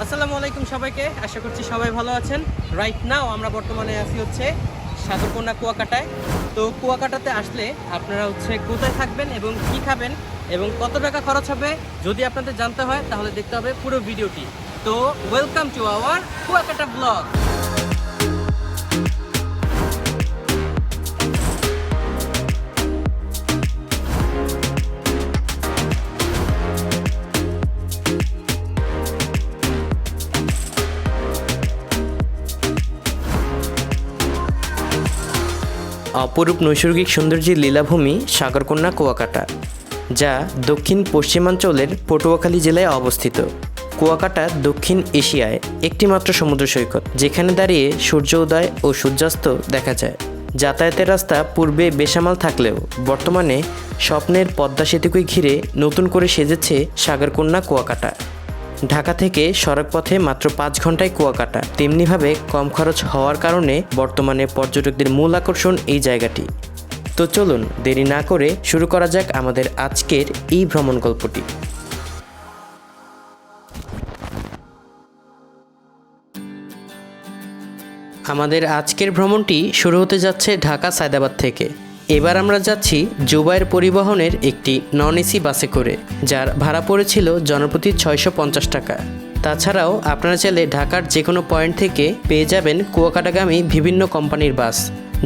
আসসালামু আলাইকুম সবাইকে, আশা করছি সবাই ভালো আছেন। রাইট নাও আমরা বর্তমানে আছি হচ্ছে সাগরকন্যা কুয়াকাটায়। তো কুয়াকাটাতে আসলে আপনারা হচ্ছে কোথায় থাকবেন এবং কি খাবেন এবং কত টাকা খরচ হবে যদি আপনাদের জানতে হয় তাহলে দেখতে হবে পুরো ভিডিওটি। তো welcome to our Kuakata blog. অপরূপ নৈসর্গিক সৌন্দর্যের লীলাভূমি সাগরকন্যা কুয়াকাটা, যা দক্ষিণ পশ্চিমাঞ্চলের পটুয়াখালী জেলায় অবস্থিত। কুয়াকাটা দক্ষিণ এশিয়ায় একটিমাত্র সমুদ্র সৈকত, যেখানে দাঁড়িয়ে সূর্য উদয় ও সূর্যাস্ত দেখা যায়। যাতায়াতের রাস্তা পূর্বে বেসামাল থাকলেও বর্তমানে স্বপ্নের পদ্মা সেতুকে ঘিরে নতুন করে সেজেছে সাগরকন্যা কুয়াকাটা। ঢাকা থেকে সড়কপথে মাত্র 5 ঘন্টায় কুয়াকাটা, তেমনিভাবে কম খরচ হওয়ার কারণে বর্তমানে পর্যটকদের মূল আকর্ষণ এই জায়গাটি। তো চলুন দেরি না করে শুরু করা যাক আমাদের আজকের এই ভ্রমণ গল্পটি। আমাদের আজকের ভ্রমণটি শুরু হতে যাচ্ছে ঢাকা সায়দাবাদ থেকে। এবার আমরা যাচ্ছি জুবাইর পরিবহনের একটি নন এসি বাসে করে, যার ভাড়া পড়েছিল জনপ্রতি 650 টাকা। তাছাড়াও আপনারা চাইলে ঢাকার যে কোনো পয়েন্ট থেকে পেয়ে যাবেন কুয়াকাটাগামী বিভিন্ন কোম্পানির বাস,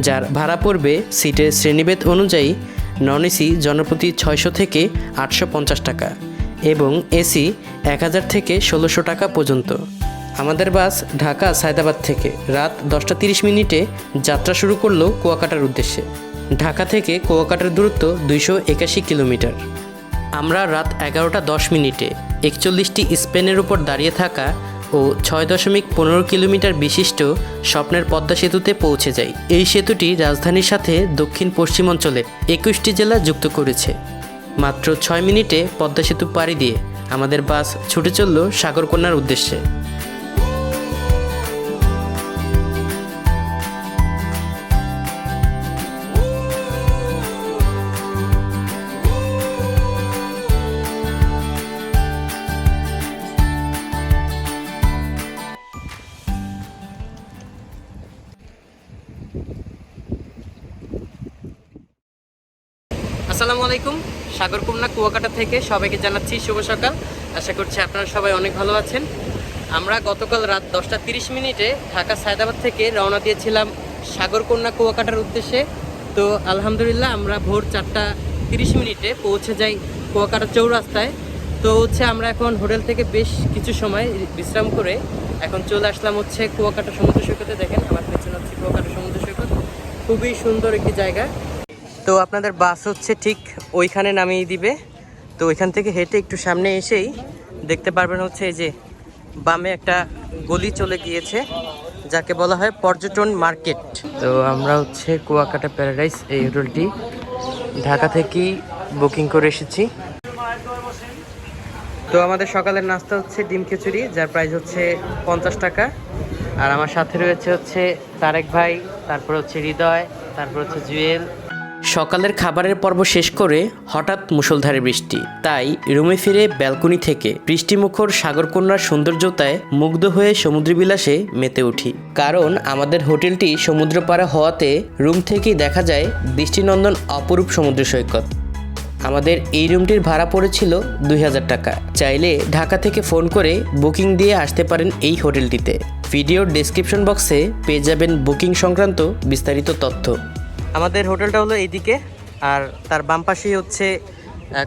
যার ভাড়া পড়বে সিটের শ্রেণীভেদ অনুযায়ী নন এসি জনপ্রতি 600 থেকে 850 টাকা এবং এসি 1000 থেকে 1600 টাকা পর্যন্ত। আমাদের বাস ঢাকা সায়দাবাদ থেকে রাত 10টা 30 মিনিটে যাত্রা শুরু করলো কুয়াকাটার উদ্দেশ্যে। ঢাকা থেকে কুয়াকাটার দূরত্ব 281 কিলোমিটার। আমরা রাত 11টা 10 মিনিটে 41টি স্পেনের উপর দাঁড়িয়ে থাকা ও 6.15 কিলোমিটার বিশিষ্ট স্বপ্নের পদ্মা সেতুতে পৌঁছে যাই। এই সেতুটি রাজধানীর সাথে দক্ষিণ পশ্চিমাঞ্চলের 21টি জেলা যুক্ত করেছে। মাত্র 6 মিনিটে পদ্মা সেতু পাড়ি দিয়ে আমাদের বাস ছুটে চলল সাগরকন্যার উদ্দেশ্যে। আসসালামু আলাইকুম, সাগরকন্যা কুয়াকাটা থেকে সবাইকে জানাচ্ছি শুভ সকাল। আশা করছি আপনারা সবাই অনেক ভালো আছেন। আমরা গতকাল রাত 10টা 30 মিনিটে ঢাকা সায়দাবাদ থেকে রওনা দিয়েছিলাম সাগরকন্যা কুয়াকাটার উদ্দেশ্যে। তো আলহামদুলিল্লাহ আমরা ভোর 4টা 30 মিনিটে পৌঁছে যাই কুয়াকাটা চৌরাস্তায়। তো আমরা এখন হোটেল থেকে বেশ কিছু সময় বিশ্রাম করে এখন চলে আসলাম কুয়াকাটা সমুদ্র সৈকতে। দেখেন আমার পেছনে কুয়াকাটা সমুদ্র সৈকত, খুবই সুন্দর একটি জায়গা। তো আপনাদের বাস ঠিক ওইখানে নামিয়ে দিবে। তো ওইখান থেকে হেঁটে একটু সামনে এসেই দেখতে পারবেন এই যে বামে একটা গলি চলে গিয়েছে, যাকে বলা হয় পর্যটন মার্কেট। তো আমরা কুয়াকাটা প্যারাডাইস এই হোটেলটি ঢাকা থেকেই বুকিং করে এসেছি। তো আমাদের সকালের নাস্তা ডিম খিচুড়ি, যার প্রাইস 50 টাকা। আর আমার সাথে রয়েছে তারেক ভাই, তারপর হৃদয়, তারপর জুয়েল। সকালের খাবারের পর্ব শেষ করে হঠাৎ মুষলধারে বৃষ্টি, তাই রুমে ফিরে ব্যালকনি থেকে বৃষ্টিমুখর সাগরকন্যার সৌন্দর্যতায় মুগ্ধ হয়ে সমুদ্র বিলাসে মেতে উঠি। কারণ আমাদের হোটেলটি সমুদ্র পাড়ে হওয়াতে রুম থেকেই দেখা যায় দৃষ্টিনন্দন অপরূপ সমুদ্র সৈকত। আমাদের এই রুমটির ভাড়া পড়েছিল 2000 টাকা। চাইলে ঢাকা থেকে ফোন করে বুকিং দিয়ে আসতে পারেন এই হোটেলটিতে। ভিডিওর ডেসক্রিপশন বক্সে পেয়ে যাবেন বুকিং সংক্রান্ত বিস্তারিত তথ্য। আমাদের হোটেলটা হলো এইদিকে, আর তার বাম পাশেই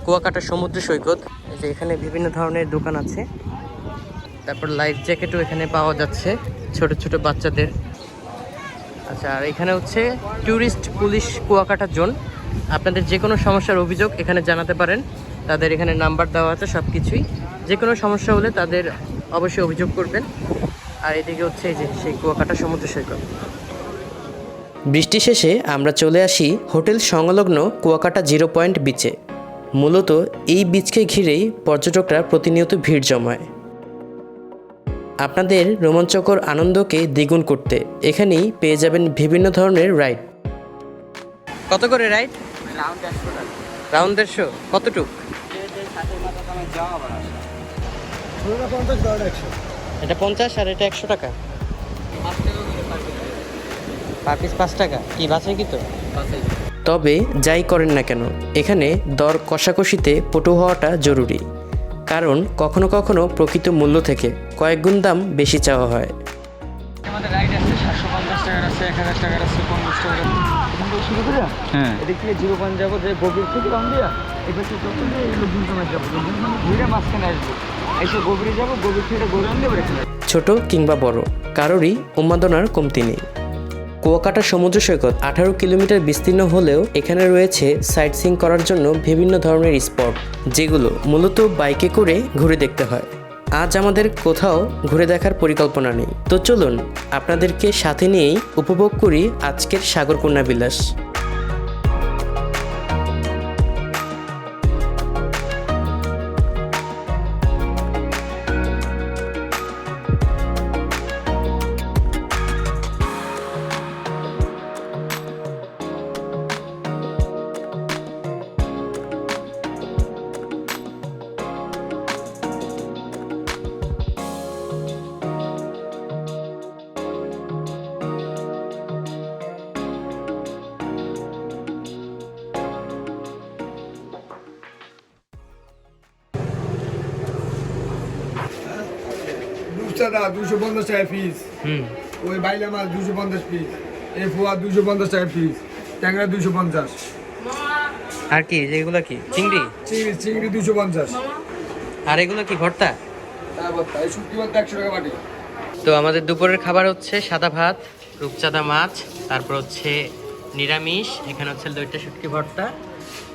কুয়াকাটা সমুদ্র সৈকত। যে এখানে বিভিন্ন ধরনের দোকান আছে, তারপর লাইফ জ্যাকেটও এখানে পাওয়া যাচ্ছে ছোট ছোট বাচ্চাদের। আচ্ছা, আর এখানে ট্যুরিস্ট পুলিশ কুয়াকাটা জোন। আপনাদের যে কোনো সমস্যার অভিযোগ এখানে জানাতে পারেন, তাদের এখানে নাম্বার দেওয়া আছে সব কিছুই। যে কোনো সমস্যা হলে তাদের অবশ্যই অভিযোগ করবেন। আর এদিকে এই যে সেই কুয়াকাটা সমুদ্র সৈকত। বৃষ্টি শেষে আমরা চলে আসি হোটেল সংলগ্ন কুয়াকাটা 0 পয়েন্ট বিচে। মূলত এই বিচকে ঘিরেই পর্যটকরা প্রতিনিয়ত ভিড় জমায়। আপনাদের রোমাঞ্চকর আনন্দকে দ্বিগুণ করতে এখানেই পেয়ে যাবেন বিভিন্ন ধরনের রাইড। কত করে রাইড? রাউন্ড 150। কতটুক? এটা 50 আর এটা 100 টাকা। পার পিস 5 টাকা। কি বাছাই কি তো? তবে যাই করেন না কেন, এখানে দর কষাকষিতে পটু হওয়াটা জরুরি, কারণ কখনো কখনো প্রকৃত মূল্য থেকে কয়েক গুণ দাম বেশি চাওয়া হয়। আমাদের রাইড আছে 750 টাকার আছে, 1000 টাকার আছে, 50 টাকার আছে। এখান থেকে শুরু করে হ্যাঁ এদিক থেকে 0 যাবো, যে গভীর থেকে রাউন্ড দিয়া এবার কি করতে হবে, এগুলো গুনতে যাবো, ঘুরে মাঝখানে আসবো, এসে গভীরে যাবো, গভীর থেকে ঘুরে আনতে পারে। ছোট কিংবা বড় কারোরই উন্মাদনার কমতি নেই। কুয়াকাটা সমুদ্র সৈকত 18 কিলোমিটার বিস্তীর্ণ হলেও এখানে রয়েছে সাইট সিইং করার জন্য বিভিন্ন ধরনের স্পট, যেগুলো মূলত বাইকে করে ঘুরে দেখতে হয়। আজ আমাদের কোথাও ঘুরে দেখার পরিকল্পনা নেই, তো চলুন আপনাদেরকে সাথে নিয়েই উপভোগ করি আজকের সাগরকন্যা বিলাস। রূপচাঁদা 250 টাকা পিস, ওই বাইলা মাছ 250 পিস, এই ফোয়া 250 টাকা পিস, ট্যাংরা 250, আর কি যেগুলো কি চিংড়ি? চিংড়ি 250, আর এগুলো কি ভর্তা? তারপর এই শুটকি ভর্তা 100 টাকা বাটি। তো আমাদের দুপুরের খাবার হচ্ছে সাদা ভাত, রূপচাঁদা মাছ, তারপর হচ্ছে নিরামিষ, এখানে হচ্ছে দইটা শুটকি ভর্তা,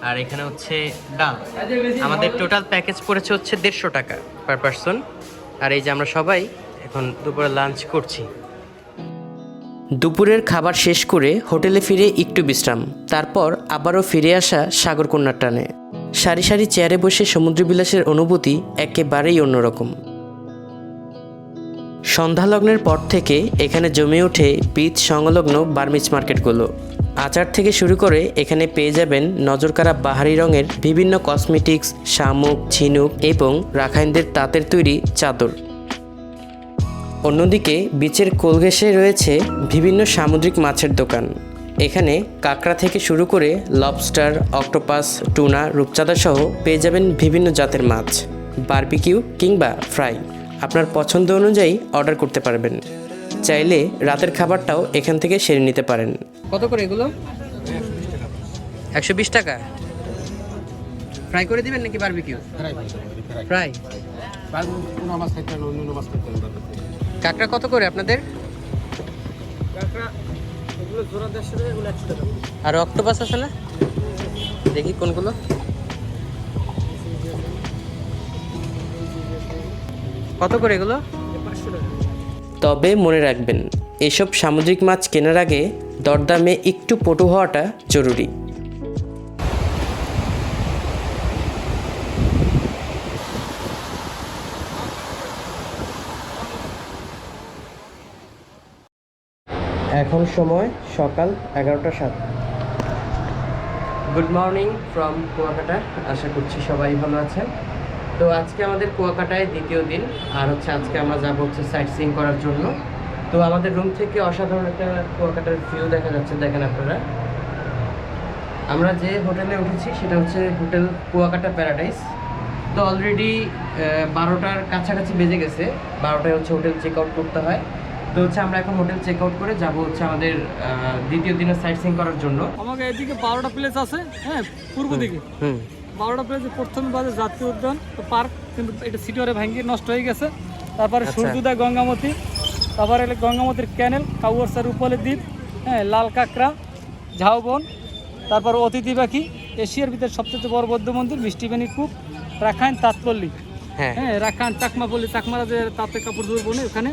আর এখানে হচ্ছে ডাল। আমাদের টোটাল প্যাকেজ পড়েছে হচ্ছে 150 টাকা পার পারসন। আর এই যে আমরা সবাই এখন দুপুরে লাঞ্চ করছি। দুপুরের খাবার শেষ করে হোটেলে ফিরে একটু বিশ্রাম, তারপর আবারও ফিরে আসা সাগরকন্যার টানে। সারি সারি চেয়ারে বসে সমুদ্র বিলাসের অনুভূতি একেবারেই অন্যরকম। সন্ধ্যালগ্নের পর থেকে এখানে জমে ওঠে বিচ সংলগ্ন বার্মিজ মার্কেটগুলো। আচার থেকে শুরু করে এখানে পেয়ে যাবেন নজরকাড়া বাহারি রঙের বিভিন্ন কসমেটিক্স, শামুক, ঝিনুক এবং রাখাইনদের তাঁতের তৈরি চাদর। অন্যদিকে বিচের কোল ঘেঁষে রয়েছে বিভিন্ন সামুদ্রিক মাছের দোকান। এখানে কাঁকড়া থেকে শুরু করে লবস্টার, অক্টোপাস, টুনা, রূপচাঁদা সহ পেয়ে যাবেন বিভিন্ন জাতের মাছ, বারবিকিউ কিংবা ফ্রাই। আপনার পছন্দ অনুযায়ী অর্ডার করতে পারবেন। চাইলে রাতের খাবারটাও এখান থেকে সেরে নিতে পারেন। কত করে এগুলো? 120 টাকা। ফ্রাই করে দিবেন নাকি বারবিকিউ? ফ্রাই। কাঁকড়া কত করে আপনাদের? আর অক্টোপাস আছে না? দেখি কোনগুলো। কত করে এগুলো? তবে মনে রাখবেন, এসব সামুদ্রিক মাছ কেনার আগে দরদামে একটু পটু হওয়াটা জরুরি। এখন সময় সকাল 11:07। Good morning from Kuakata. আশা করছি সবাই ভালো আছেন। তো আজকে আমাদের কুয়াকাটায় দ্বিতীয় দিন, আর হচ্ছে আজকে আমরা যাবো হচ্ছে সাইট সিইং করার জন্য। তো আমাদের রুম থেকে অসাধারণ একটা কুয়াকাটার ভিউ দেখা যাচ্ছে, দেখেন আপনারা। আমরা যে হোটেলে উঠেছি সেটা হচ্ছে হোটেল কুয়াকাটা প্যারাডাইস। তো অলরেডি 12টার কাছাকাছি বেজে গেছে। 12টায় হচ্ছে হোটেল চেক আউট করতে হয়। তো হচ্ছে আমরা এখন হোটেল চেক আউট করে যাবো হচ্ছে আমাদের দ্বিতীয় দিনের সাইট সিইং করার জন্য। আমাকে এদিকে 12টা প্লেস আছে, হ্যাঁ পূর্ব দিকে 12টা প্লেসে প্রথম বাজে জাতীয় উদ্যান পার্ক, কিন্তু এটা সিটিওরে ভাঙ্গি নষ্ট হয়ে গেছে। তারপরে সূর্যোদা গঙ্গামতি, তারপরে এলে গঙ্গামতির ক্যানেল, কাউয়ারসার উপলে দ্বীপ, হ্যাঁ লাল কাঁকড়া, ঝাউবন, তারপর অতিথি পাখি, এশিয়ার ভিতরে সবচেয়ে বড় বৌদ্ধ মন্দির, মিষ্টিবেনি কূপ, রাখাইন তাঁতপল্লী, হ্যাঁ রাখাইন চাকমাপল্লী, চাকমারা যে তাঁতের কাপড় ধুয়ে বনে ওখানে,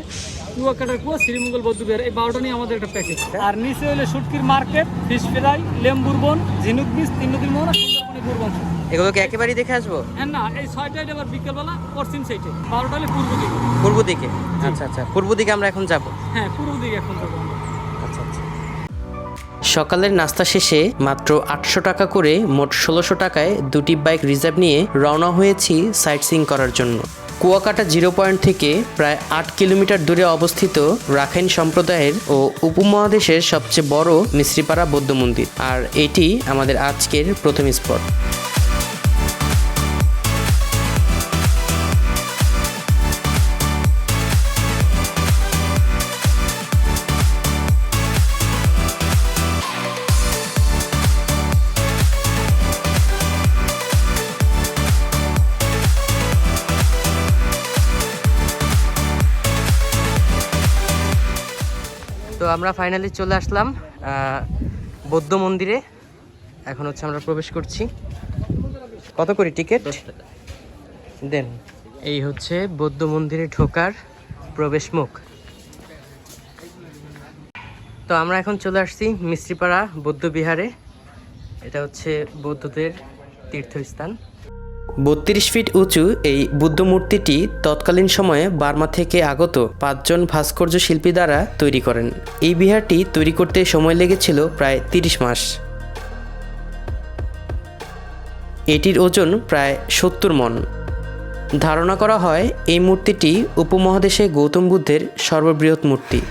কুয়াকাটার কুয়া, শ্রীমঙ্গল বৌদ্ধ বিহার। এই 12টা নিয়ে আমাদের একটা প্যাকেজ। আর নিচে হলে শুটকির মার্কেট, ফিশ ফ্রাই, লেম্বুর বন, ঝিনুক বিচ, 3 নদীর মোহনা, সুন্দরবনের বুরবন। এগুলোকে একেবারেই দেখে আসবো? হ্যাঁ না, এই 6টায় আবার বিকেলবেলা পশ্চিম সাইডে, 12টা হলে পূর্ব দিকে। পূর্ব দিকে? আচ্ছা আচ্ছা, পূর্ব দিকে আমরা এখন যাব। হ্যাঁ পূর্ব দিকে এখন যাবো। আচ্ছা আচ্ছা। সকালের নাস্তা শেষে মাত্র 800 টাকা করে মোট 1600 টাকায় দুটি বাইক রিজার্ভ নিয়ে রওনা হয়েছি সাইট সিইং করার জন্য। কুয়াকাটা 0 পয়েন্ট থেকে প্রায় 8 কিলোমিটার দূরে অবস্থিত রাখাইন সম্প্রদায়ের ও উপমহাদেশের সবচেয়ে বড় মিস্ত্রিপাড়া বৌদ্ধ মন্দির, আর এটি আমাদের আজকের প্রথম স্পট। তো আমরা ফাইনালি চলে আসলাম বৌদ্ধ মন্দিরে। এখন হচ্ছে আমরা প্রবেশ করছি। কত করে টিকিট দেন? এই হচ্ছে বৌদ্ধ মন্দিরে ঢোকার প্রবেশ মুখ। তো আমরা এখন চলে আসছি মিস্ত্রিপাড়া বৌদ্ধ বিহারে। এটা হচ্ছে বৌদ্ধদের তীর্থস্থান। 32 ফিট উঁচু এই বুদ্ধ মূর্তিটি তৎকালীন সময়ে বার্মা থেকে আগত 5 জন ভাস্কর্য শিল্পী দ্বারা তৈরি করেন। এই বিহারটি তৈরি করতে সময় লেগেছিল প্রায় 30 মাস। এটির ওজন প্রায় 70 মণ। ধারণা করা হয় এই মূর্তিটি উপমহাদেশে গৌতম বুদ্ধের সর্ববৃহৎ মূর্তি।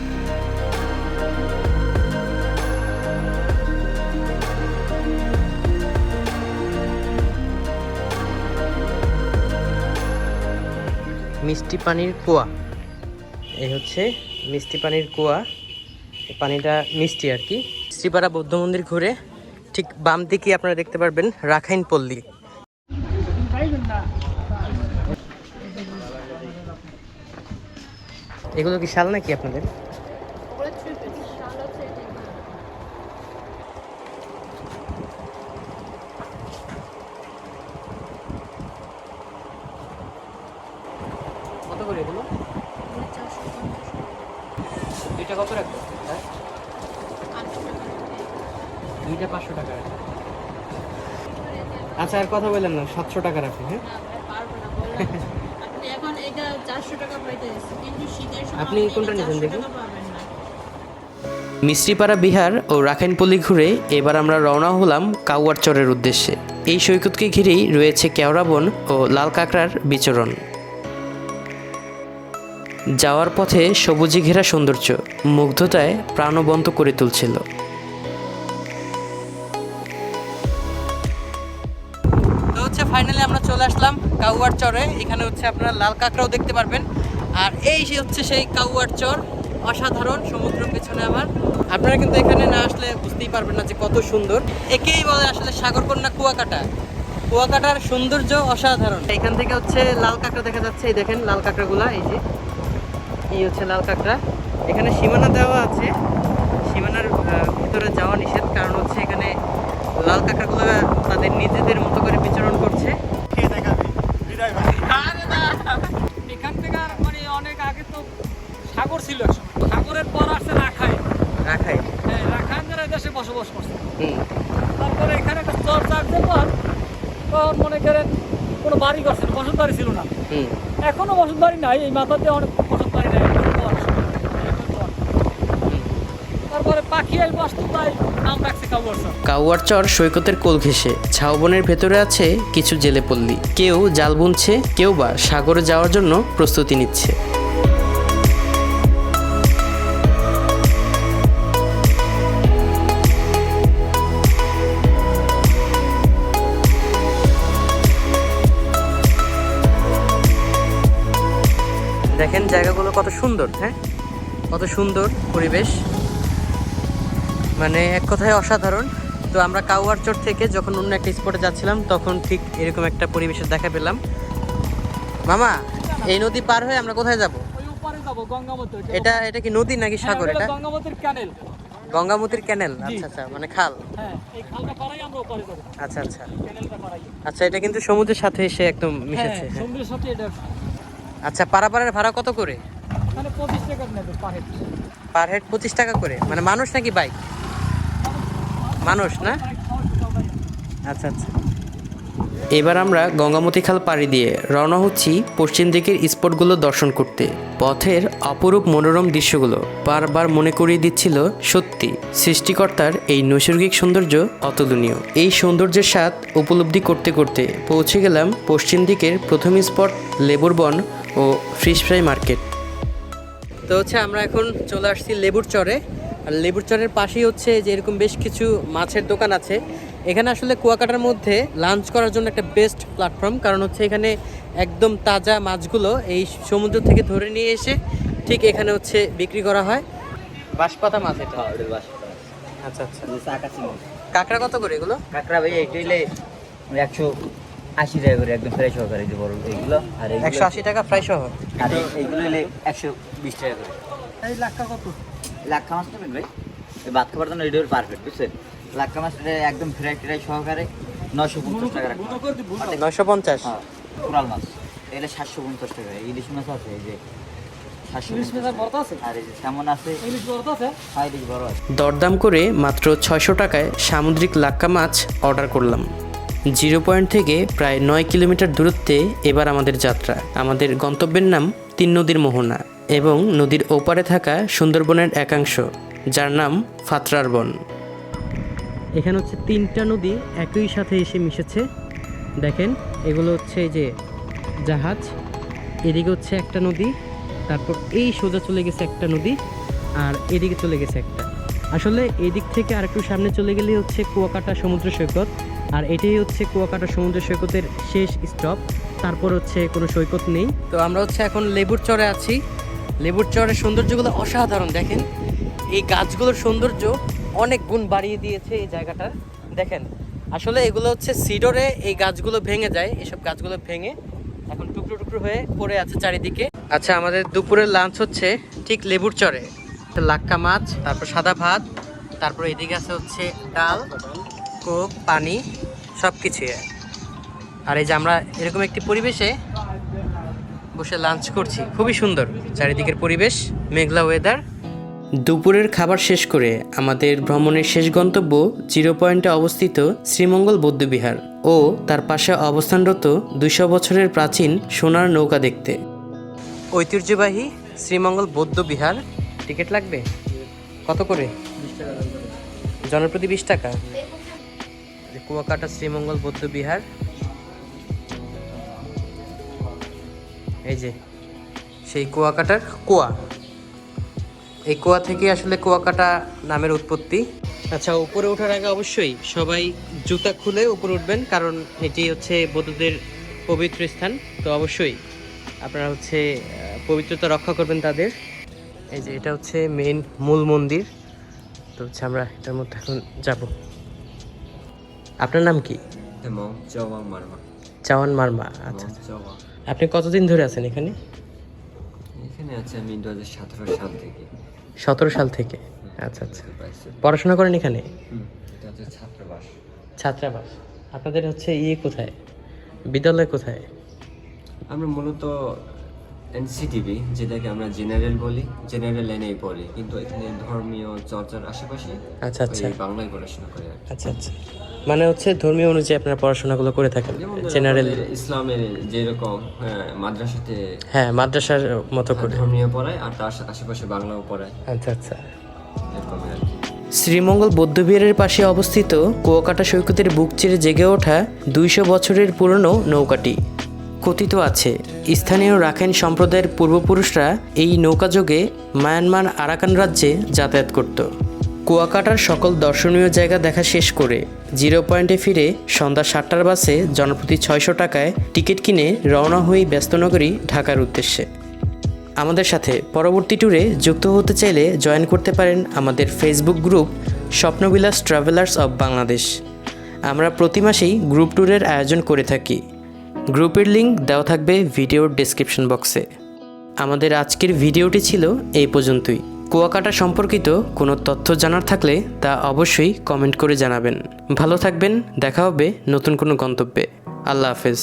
মিষ্টি পানির কুয়া, এই হচ্ছে মিষ্টি পানির কুয়া। পানিটা মিষ্টি আর কি। মিস্ত্রিপাড়া বৌদ্ধ মন্দির ঘুরে ঠিক বাম দিকে আপনারা দেখতে পারবেন রাখাইন পল্লী। এগুলো কি শাল নাকি আপনাদের? কত করে এগুলো? দুইটা কত রাখবো? দুইটা 500 টাকা রাখবো। আচ্ছা, আর কথা বললেন না, 700 টাকা রাখুন। হ্যাঁ, আপনি কোনটা নিতেন দেখুন। মিস্ত্রিপাড়া বিহার ও রাখাইনপল্লী ঘুরে এবার আমরা রওনা হলাম কাউয়ারচরের উদ্দেশ্যে। এই সৈকতকে ঘিরেই রয়েছে কেওড়া বন ও লাল কাঁকড়ার বিচরণ। যাওয়ার পথে সবুজে ঘেরা সৌন্দর্য মুগ্ধতায় প্রাণবন্ত করে তুলছিল। তো হচ্ছে ফাইনালি আমরা চলে আসলাম কাউয়ার চরে। এখানে হচ্ছে আপনারা লাল কাঁকড়াও দেখতে পারবেন। আর এই হচ্ছে সেই কাউয়ার চর, অসাধারণ সমুদ্র পেছনে আমার। আপনারা কিন্তু এখানে না আসলে বুঝতেই পারবেন না যে কত সুন্দর। একেই বলে আসলে সাগরকন্যা কুয়াকাটা। কুয়াকাটার সৌন্দর্য অসাধারণ। এখান থেকে হচ্ছে লাল কাঁকড়া দেখা যাচ্ছে। এই দেখেন লাল কাঁকড়াগুলা, এই যে এই হচ্ছে লাল কাঁকড়া। এখানে সীমানা দেওয়া আছে, সীমানার ভিতরে যাওয়া নিষেধ, কারণ হচ্ছে এখানে লাল কাঁকড়াগুলো তাদের নিজেদের মতো করে বিচরণ করছে। এখান থেকে আর মানে অনেক আগে তো সাগর ছিল, সাগরের পর আসছে রাখাইন। রাখাইন, হ্যাঁ, রাখাইন যারা দেশে বসবাস করছে। তারপরে এখানে একটা চর চাকছে পর তখন মনে করেন কোনো বাড়ি করছে না, বসত বাড়ি ছিল না। এখনো বসত বাড়ি নাই, এই মাথাতে অনেক বসত বাড়ি নাই। তারপরে পাখি আই বসত, তাই নাম রাখছে কাউয়ারচর। কাউয়ারচর সৈকতের কোল ঘেঁষে ঝাউবনের ভেতরে আছে কিছু জেলে পল্লী। কেউ জাল বুনছে, কেউ বা সাগরে যাওয়ার জন্য প্রস্তুতি নিচ্ছে। দেখেন জায়গাগুলো কত সুন্দর। হ্যাঁ, কত সুন্দর পরিবেশ, মানে এক কথায় অসাধারণ। তো আমরা কাউয়ারচর থেকে যখন অন্য একটা স্পটে যাচ্ছিলাম তখন ঠিক এরকম একটা পরিবেশের দেখা পেলাম। মামা, এই নদী পার হয়ে আমরা কোথায় যাব? ওই উপরে যাব গঙ্গামতি। এটা কি নদী নাকি সাগর? এটা গঙ্গামতির ক্যানেল। গঙ্গামতির ক্যানেল। আচ্ছা আচ্ছা, মানে খাল। হ্যাঁ, এই খালটা পারাই আমরা উপরে যাব। আচ্ছা আচ্ছা, ক্যানেলটা পারাই। আচ্ছা, এটা কিন্তু সমুদ্রের সাথে এসে একদম মিশেছে। হ্যাঁ, সমুদ্রের সাথে এটা। আচ্ছা, পারাপারের ভাড়া কত করে? মানে 25 টাকা নেবে পার হেড। পার হেড 25 টাকা করে, মানে মানুষ নাকি বাইক? মানুষ না? আচ্ছা আচ্ছা, এবার আমরা গঙ্গামতি খাল পাড়ি দিয়ে রওনা হচ্ছি পশ্চিম দিকের স্পটগুলো দর্শন করতে। পথের অপরূপ মনোরম দৃশ্যগুলো বারবার মনে করিয়ে দিচ্ছিল সত্যি সৃষ্টিকর্তার এই নৈসর্গিক সৌন্দর্য অতুলনীয়। এই সৌন্দর্যের স্বাদ উপলব্ধি করতে করতে পৌঁছে গেলাম পশ্চিম দিকের প্রথম স্পট লেবুর বন ও ফিশ ফ্রাই মার্কেট। তো হচ্ছে আমরা এখন চলে আসছি লেবুর চরে। আর লেবুর চরের পাশেই হচ্ছে যে এরকম বেশ কিছু মাছের দোকান আছে। এখানে আসলে কুয়াকাটার মধ্যে লাঞ্চ করার জন্য একটা বেস্ট প্ল্যাটফর্ম, কারণ হচ্ছে এখানে একদম তাজা মাছগুলো এই সমুদ্র থেকে ধরে নিয়ে এসে ঠিক এখানে হচ্ছে বিক্রি করা হয়। বাঁশপাতা মাছ এটা। আচ্ছা আচ্ছা। কাঁকড়া কত করে এগুলো? কাঁকড়া ভাই এইটা হইলে 180 টাকা করে একদম ফ্রেশ সহকারে যে বড় এইগুলো, আর 180 টাকা ফ্রাই সহ। আর এইগুলো হইলে 120 টাকা করে। এই লাক্কা কত? লাক্কা মাছ নেবেন ভাই? এই ভাত খাবার জন্য এটা পারফেক্ট, বুঝছেন? লাক্কা মাছটা একদম ফ্রাই সহকারে 950 টাকা রাখা। 950। হ্যাঁ, কোরাল মাছ এটা 750 টাকা। ইলিশ মাছ আছে এই যে 750 বড় আছে, আর এই যে স্যামন আছে। ইলিশ বড় আছে, হ্যাঁ ইলিশ বড় আছে। দরদাম করে মাত্র 600 টাকায় সামুদ্রিক লাক্কা মাছ অর্ডার করলাম। 0 পয়েন্ট থেকে প্রায় 9 কিলোমিটার দূরত্বে এবার আমাদের যাত্রা। আমাদের গন্তব্যের নাম 3 নদীর মোহনা এবং নদীর ওপারে থাকা সুন্দরবনের একাংশ, যার নাম ফাতরার বন। এখানে হচ্ছে 3টা নদী একই সাথে এসে মিশেছে। দেখেন এগুলো হচ্ছে এই যে জাহাজ, এদিকে হচ্ছে একটা নদী, তারপর এই সোজা চলে গেছে একটা নদী, আর এদিকে চলে গেছে একটা। আসলে এদিক থেকে আর একটু সামনে চলে গেলেই হচ্ছে কুয়াকাটা সমুদ্র সৈকত, আর এটাই হচ্ছে কুয়াকাটা সমুদ্র সৈকতের শেষ স্টপ। তারপর হচ্ছে কোনো সৈকত নেই। তো আমরা হচ্ছে এখন লেবুর চরে আছি। লেবুর চরের সৌন্দর্যগুলো অসাধারণ। দেখেন এই গাছগুলোর সৌন্দর্য অনেক গুণ বাড়িয়ে দিয়েছে এই জায়গাটার। দেখেন আসলে এগুলো হচ্ছে সিডরে এই গাছগুলো ভেঙে যায়, এসব গাছগুলো ভেঙে এখন টুকরো টুকরো হয়ে পড়ে আছে চারিদিকে। আচ্ছা, আমাদের দুপুরের লাঞ্চ হচ্ছে ঠিক লেবুর চরে। লাক্কা মাছ, তারপর সাদা ভাত, তারপর এদিকে আছে হচ্ছে ডাল, কোক, পানি, সব কিছু। আর এই যে আমরা এরকম একটি পরিবেশে বসে লাঞ্চ করছি, খুবই সুন্দর চারিদিকের পরিবেশ, মেঘলা ওয়েদার। দুপুরের খাবার শেষ করে আমাদের ভ্রমণের শেষ গন্তব্য 0 পয়েন্টে অবস্থিত শ্রীমঙ্গল বৌদ্ধবিহার ও তার পাশে অবস্থানরত 200 বছরের প্রাচীন সোনার নৌকা দেখতে। ঐতিহ্যবাহী শ্রীমঙ্গল বৌদ্ধবিহার। টিকিট লাগবে কত করে? জনপ্রতি 20 টাকা। কুয়াকাটা শ্রীমঙ্গল বৌদ্ধবিহার, এই যে সেই কুয়াকাটার কুয়া। এই কুয়া থেকে আসলে কুয়াকাটা নামের উৎপত্তি। আচ্ছা, উপরে ওঠার আগে অবশ্যই সবাই জুতা খুলে উপরে উঠবেন, কারণ এটি হচ্ছে বৌদ্ধদের পবিত্র স্থান। তো অবশ্যই আপনারা হচ্ছে পবিত্রতা রক্ষা করবেন তাদের। এই যে এটা হচ্ছে মেইন মূল মন্দির। তো হচ্ছে আমরা এটার মধ্যে এখন যাব। আপনার নাম কি? চাওয়ান মারমা। আচ্ছা, আপনি কতদিন ধরে আছেন এখানে? এখানে আছে আমি 2017 সাল থেকে। 17 সাল থেকে। আচ্ছা আচ্ছা। পড়াশোনা করেন এখানে? এটা হচ্ছে ছাত্রাবাস। ছাত্রাবাস। আপনাদের হচ্ছে কোথায়, বিদ্যালয় কোথায়? আমরা মূলত এনসিটিভি, যেটাকে আমরা জেনারেল বলি, জেনারেল লাইনেই পড়ি, কিন্তু এখানে ধর্মীয় চর্চার আশেপাশে আচ্ছা আচ্ছা। বাংলায় পড়াশোনা করি। আচ্ছা আচ্ছা, মানে হচ্ছে ধর্মীয় অনুযায়ী আপনারা পড়াশোনাগুলো করে থাকেন? যেমন জেনারেল ইসলামের যেরকম মাদ্রাসাতে, হ্যাঁ, মাদ্রাসার মতো করে ধর্মীয় পড়ায়, আর তার আশেপাশে বাংলাও পড়ায়। আচ্ছা আচ্ছা। এরকম আর কি। শ্রীমঙ্গল বৌদ্ধবিহারের পাশে অবস্থিত কুয়াকাটা সৈকতের বুক চিরে জেগে ওঠা 200 বছরের পুরনো নৌকাটি। কথিত আছে স্থানীয় রাখাইন সম্প্রদায়ের পূর্বপুরুষরা এই নৌকাযোগে মায়ানমার আরাকান রাজ্যে যাতায়াত করত। কুয়াকাটার সকল দর্শনীয় জায়গা দেখা শেষ করে 0 পয়েন্টে ফিরে সন্ধ্যা 7টার বাসে জনপ্রতি 600 টাকায় টিকিট কিনে রওনা হই ব্যস্তনগরী ঢাকার উদ্দেশ্যে। আমাদের সাথে পরবর্তী ট্যুরে যুক্ত হতে চাইলে জয়েন করতে পারেন আমাদের ফেসবুক গ্রুপ স্বপ্ন বিলাস ট্রাভেলার্স অব বাংলাদেশ। আমরা প্রতি মাসেই গ্রুপ ট্যুরের আয়োজন করে থাকি। গ্রুপের লিঙ্ক দেওয়া থাকবে ভিডিওর ডেসক্রিপশন বক্সে। আমাদের আজকের ভিডিওটি ছিল এই পর্যন্তই। কুয়াকাটা সম্পর্কিত কোনো তথ্য জানার থাকলে তা অবশ্যই কমেন্ট করে জানাবেন। ভালো থাকবেন, দেখা হবে নতুন কোনো গন্তব্যে। আল্লাহ হাফেজ।